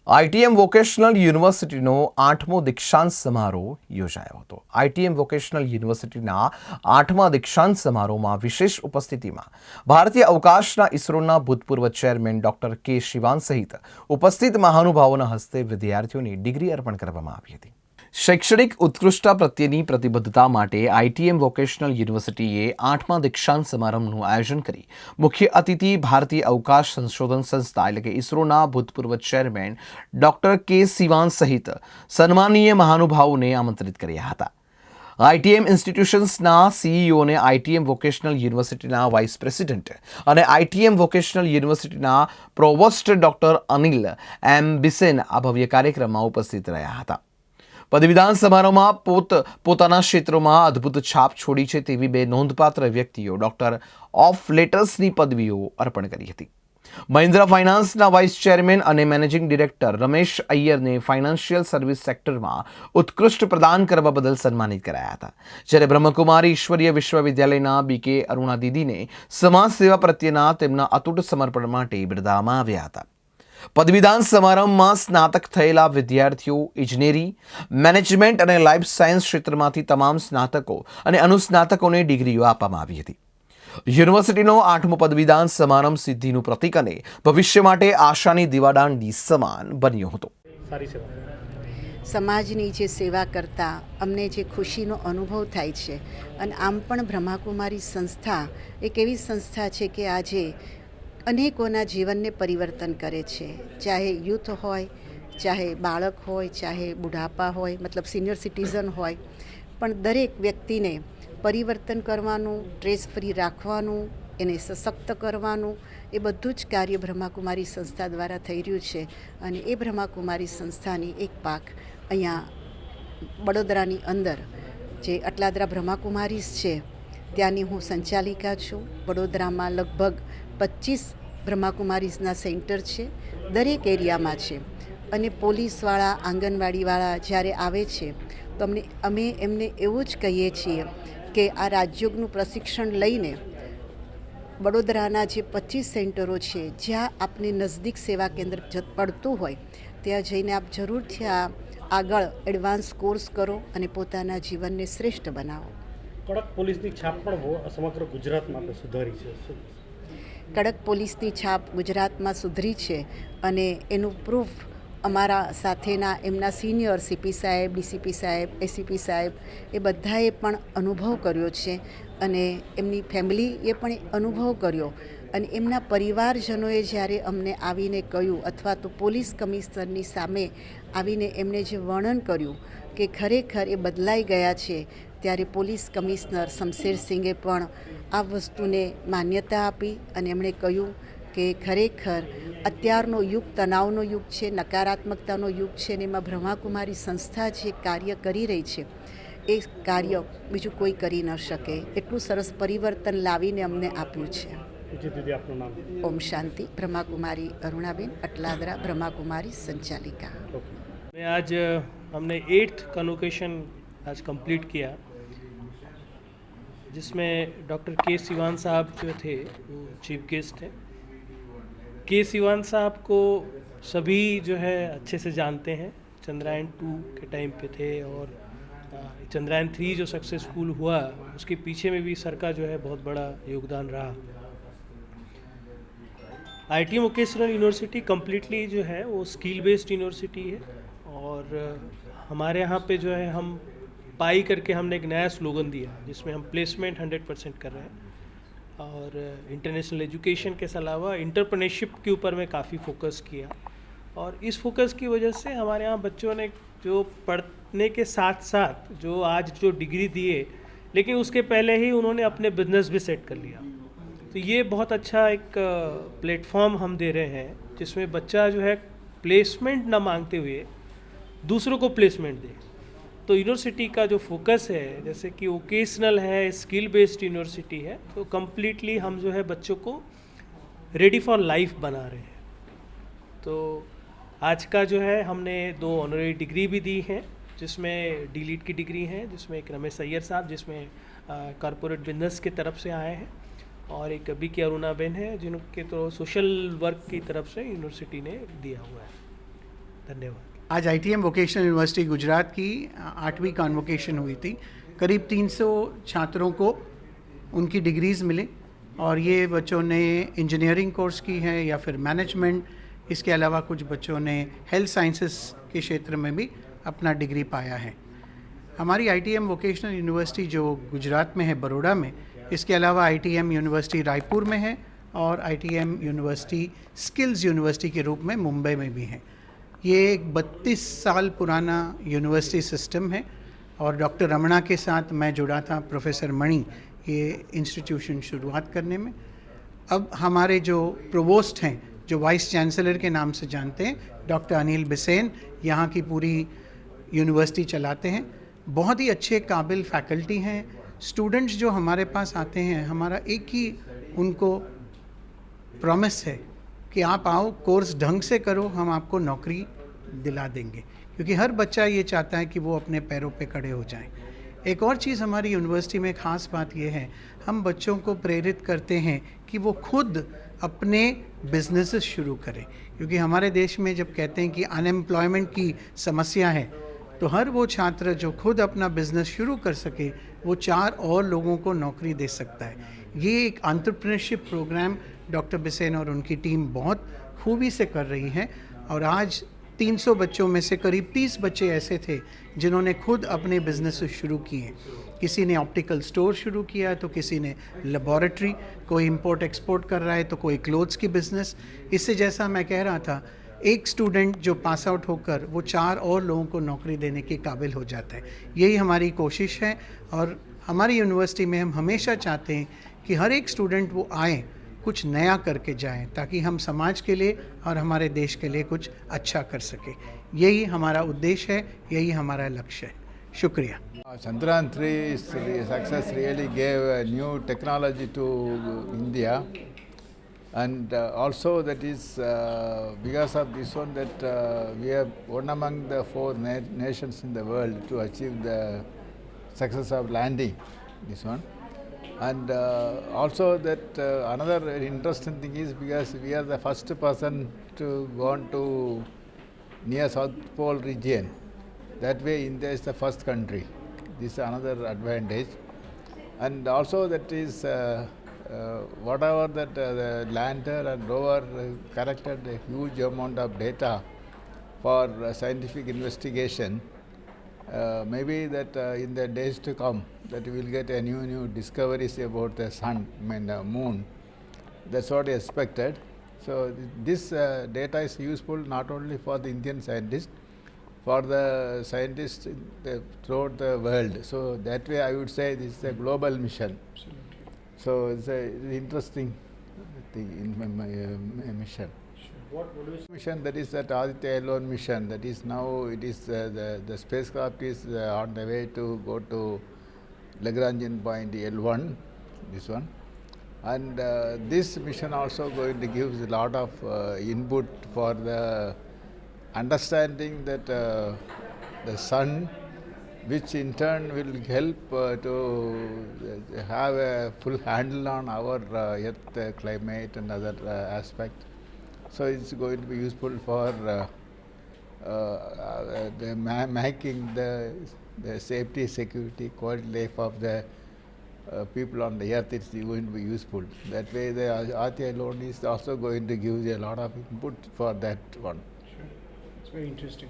ITM vocational યુનિવર્સિટીનો 8મો દીક્ષાંત સમારોહ યોજાયો હતો। આઈટીએમ વોકેશનલ યુનિવર્સિટીના 8મા દીક્ષાંત સમારોહમાં વિશેષ ઉપસ્થિતિમાં ભારતીય અવકાશના ઇસરોના ભૂતપૂર્વ ચેરમેન ડોક્ટર કે શિવાન સહિત ઉપસ્થિત મહાનુભાવોના હસ્તે વિદ્યાર્થીઓની ડિગ્રી અર્પણ કરવામાં આવી હતી। શૈક્ષણિક ઉત્કૃષ્ટતા પ્રત્યેની પ્રતિબદ્ધતા માટે આઈટીએમ વોકેશનલ યુનિવર્સિટીએ 8મા દીક્ષાંત સમારંભનું આયોજન કરી મુખ્ય અતિથિ ભારતીય અવકાશ સંશોધન સંસ્થા એટલે કે ઇસરોના ભૂતપૂર્વ ચેરમેન ડોક્ટર કે શિવાન સહિત સન્માનીય મહાનુભાવોને આમંત્રિત કર્યા હતા। આઈટીએમ ઇન્સ્ટિટ્યુશન્સના સીઈઓને આઈટીએમ વોકેશનલ યુનિવર્સિટીના વાઇસ પ્રેસિડેન્ટ અને આઈટીએમ વોકેશનલ યુનિવર્સિટીના પ્રોવોસ્ટ ડોક્ટર અનિલ એમ બિસેન આ ભવ્ય કાર્યક્રમમાં ઉપસ્થિત રહ્યા હતા। પદવીદાન સમારોહમાં પોતાના ક્ષેત્રોમાં અદ્ભુત છાપ છોડી છે તેવી બે નોંધપાત્ર વ્યક્તિઓ ડોક્ટર ઓફ લેટર્સની પદવીઓ અર્પણ કરી હતી। મહિન્દ્રા ફાઇનાન્સના વાઇસ ચેરમેન અને મેનેજિંગ ડિરેક્ટર રમેશ અય્યરને ફાઇનાન્શિયલ સર્વિસ સેક્ટરમાં ઉત્કૃષ્ટ પ્રદાન કરવા બદલ સન્માનિત કરાયા હતા, જ્યારે બ્રહ્મકુમારી ઈશ્વરીય વિશ્વવિદ્યાલયના બીકે અરુણા દીદીને સમાજ સેવા પ્રત્યેના તેમના અતૂટ સમર્પણ માટે બિરદાવવામાં આવ્યા હતા। પદવીદાન સમારંભમાં સ્નાતક થયેલા વિદ્યાર્થીઓ, ઇજનેરી, મેનેજમેન્ટ અને લાઈફ સાયન્સ ક્ષેત્રમાંથી તમામ સ્નાતકો અને અનુસ્નાતકોને ડિગ્રીઓ આપવામાં આવી હતી। યુનિવર્સિટીનો 8મો પદવીદાન સમારંભ સિદ્ધિનું પ્રતીક અને ભવિષ્ય માટે આશાની દીવાદાંડી સમાન બન્યો હતો। સમાજની જે સેવા કરતા અમને જે ખુશીનો અનુભવ થાય છે અને આમ પણ બ્રહ્માકુમારી સંસ્થા એક એવી સંસ્થા છે કે આજે અનેકોના જીવનને પરિવર્તન કરે છે, ચાહે યુથ હોય, ચાહે બાળક હોય, ચાહે બુઢાપા હોય, મતલબ સિનિયર સિટીઝન હોય, પણ દરેક વ્યક્તિને પરિવર્તન કરવાનું, સ્ટ્રેસ ફ્રી રાખવાનું, એને સશક્ત કરવાનું એ બધું જ કાર્ય બ્રહ્માકુમારી સંસ્થા દ્વારા થઈ રહ્યું છે। અને એ બ્રહ્માકુમારી સંસ્થાની એક પાક અહીંયા વડોદરાની અંદર જે અટલાદરા બ્રહ્માકુમારીઝ છે ત્યાંની હું સંચાલિકા છું। વડોદરામાં લગભગ 25 બ્રહ્માકુમારીઝના સેન્ટર છે, દરેક એરિયામાં છે। અને પોલીસવાળા, આંગણવાડીવાળા જ્યારે આવે છે તો અમે એમને એવું જ કહીએ છીએ કે આ રાજયોગનું પ્રશિક્ષણ લઈને વડોદરાના જે 25 સેન્ટરો છે જ્યાં આપને નજદીક સેવા કેન્દ્ર પડતું હોય ત્યાં જઈને આપ જરૂરથી આગળ એડવાન્સ કોર્સ કરો અને પોતાના જીવનને શ્રેષ્ઠ બનાવો। કડક પોલીસની છાપ પણ સમગ્ર ગુજરાતમાં સુધારી છે। કડક પોલીસની છાપ ગુજરાતમાં સુધરી છે અને એનું પ્રૂફ અમારા સાથેના એમના સિનિયર સીપી સાહેબ, ડીસીપી સાહેબ, એસીપી સાહેબ એ બધાએ પણ અનુભવ કર્યો છે અને એમની ફેમિલીએ પણ અનુભવ કર્યો અને એમના પરિવારજનોએ જ્યારે અમને આવીને કહ્યું અથવા તો પોલીસ કમિશનરની સામે આવીને એમણે જે વર્ણન કર્યું કે ખરેખર એ બદલાઈ ગયા છે, ત્યારે પોલીસ કમિશનર શમશેરસિંઘે પણ આ વસ્તુને માન્યતા આપી અને એમણે કહ્યું કે ખરેખર અત્યારનો યુગ તણાવનો યુગ છે, નકારાત્મકતાનો યુગ છે અને એમાં બ્રહ્માકુમારી સંસ્થા જે કાર્ય કરી રહી છે એ કાર્ય બીજું કોઈ કરી ન શકે, એટલું સરસ પરિવર્તન લાવીને અમને આપ્યું છે। ઓમ શાંતિ। ब्रह्माकुमारी अरुणाबेन, अटलादरा ब्रह्माकुमारी संचालिका। आज हमने 8th कन्वोकेशन आज कंप्लीट किया, जिसमें डॉक्टर के सिवान साहब जो थे वो चीफ गेस्ट थे। के सिवान साहब को सभी जो है अच्छे से जानते हैं, चंद्रयान 2 के टाइम पे थे और चंद्रयान 3 जो सक्सेसफुल हुआ उसके पीछे में भी सर का जो है बहुत बड़ा योगदान रहा। आईटीएम वोकेशनल यूनिवर्सिटी कम्प्लीटली जो है वो स्किल बेस्ड यूनिवर्सिटी है और हमारे यहाँ पे जो है हम पाई करके हमने एक नया स्लोगन दिया जिसमें हम प्लेसमेंट 100% कर रहे हैं और इंटरनेशनल एजुकेशन के अलावा इंटरप्रेन्योरशिप के ऊपर में काफ़ी फोकस किया। और इस फोकस की वजह से हमारे यहाँ बच्चों ने जो पढ़ने के साथ साथ जो आज जो डिग्री दिए, लेकिन उसके पहले ही उन्होंने अपने बिजनेस भी सेट कर लिया। तो ये बहुत अच्छा एक प्लेटफॉर्म हम दे रहे हैं जिसमें बच्चा जो है प्लेसमेंट ना मांगते हुए दूसरों को प्लेसमेंट दे। तो यूनिवर्सिटी का जो फोकस है जैसे कि वोकेशनल है, स्किल बेस्ड यूनिवर्सिटी है, तो कम्प्लीटली हम जो है बच्चों को रेडी फॉर लाइफ बना रहे हैं। तो आज का जो है हमने 2 ऑनररी डिग्री भी दी हैं, जिसमें डी.लिट की डिग्री है, जिसमें एक रमेश अय्यर साहब जिसमें कॉरपोरेट बिजनेस की तरफ से आए हैं और एक बीके अरुणाबेन है जिनके तो सोशल वर्क की तरफ से यूनिवर्सिटी ने दिया हुआ है। धन्यवाद। आज ITM वोकेशनल यूनिवर्सिटी गुजरात की 8वीं कॉन्वोकेशन हुई थी। करीब 300 छात्रों को उनकी डिग्रीज़ मिली और ये बच्चों ने इंजीनियरिंग कोर्स की है या फिर मैनेजमेंट, इसके अलावा कुछ बच्चों ने हेल्थ साइंसेस के क्षेत्र में भी अपना डिग्री पाया है। हमारी ITM वोकेशनल यूनिवर्सिटी जो गुजरात में है, बड़ौदा में, इसके अलावा ITM यूनिवर्सिटी रायपुर में है और ITM यूनिवर्सिटी स्किल्स यूनिवर्सिटी के रूप में मुंबई में भी है। ये एक 32 साल पुराना यूनिवर्सिटी सिस्टम है और डॉक्टर रमणा के साथ मैं जुड़ा था, प्रोफेसर मणि, ये इंस्टीट्यूशन शुरुआत करने में। अब हमारे जो प्रोवोस्ट हैं, जो वाइस चांसलर के नाम से जानते हैं, डॉक्टर अनिल बिसेन, यहाँ की पूरी यूनिवर्सिटी चलाते हैं। बहुत ही अच्छे काबिल फैकल्टी हैं। स्टूडेंट्स जो हमारे पास आते हैं, हमारा एक ही उनको प्रॉमिस है कि आप आओ, कोर्स ढंग से करो, हम आपको नौकरी दिला देंगे, क्योंकि हर बच्चा ये चाहता है कि वो अपने पैरों पे खड़े हो जाएं। एक और चीज़ हमारी यूनिवर्सिटी में ख़ास बात ये है, हम बच्चों को प्रेरित करते हैं कि वो खुद अपने बिजनेसेस शुरू करें, क्योंकि हमारे देश में जब कहते हैं कि अनएम्प्लॉयमेंट की समस्या है, तो हर वो छात्र जो खुद अपना बिजनेस शुरू कर सके, वो 4 और लोगों को नौकरी दे सकता है। ये एक एंटरप्रेन्योरशिप प्रोग्राम डॉक्टर बिसेन और उनकी टीम बहुत खूबी से कर रही है और आज 300 बच्चों में से करीब 30 बच्चे ऐसे थे जिन्होंने खुद अपने बिजनेस शुरू किए। किसी ने ऑप्टिकल स्टोर शुरू किया, तो किसी ने लेबॉरेटरी, कोई इंपोर्ट एक्सपोर्ट कर रहा है, तो कोई क्लोथ्स की बिज़नेस। इससे जैसा मैं कह रहा था, एक स्टूडेंट जो पास आउट होकर वो 4 और लोगों को नौकरी देने के काबिल हो जाता है। यही हमारी कोशिश है और हमारी यूनिवर्सिटी में हम हमेशा चाहते हैं कि हर एक स्टूडेंट वो आए, कुछ नया करके जाएं, ताकि हम समाज के लिए और हमारे देश के लिए कुछ अच्छा कर सकें। यही हमारा उद्देश्य है, यही हमारा लक्ष्य है। शुक्रिया। Chandrayaan 3's success really gave a new technology to India, and also that is because of this one that we are one among the 4 nations in the world to achieve the success of landing this one. And also that another very interesting thing is because we are the first person to go on to near South Pole region. That way India is the first country. This is another advantage. And also that is whatever that the lander and rover collected a huge amount of data for scientific investigation. Maybe that in the days to come that we will get a new discoveries about the sun, the moon. That's what is expected. So this data is useful not only for the Indian scientists, for the scientists throughout the world. So that way I would say this is a global mission. So it's a interesting thing in my mission. Mission, that is that Aditya L1 mission, that is now it is the spacecraft is on the way to go to Lagrangian point L1, this one, and this mission also going to give a lot of input for the understanding that the sun, which in turn will help to have a full handle on our earth climate and other aspects. So it's going to be useful for making the safety, security, quality life of the people on the earth. It's going to be useful. That way the Aditya alone is also going to give a lot of input for that one. It's very interesting.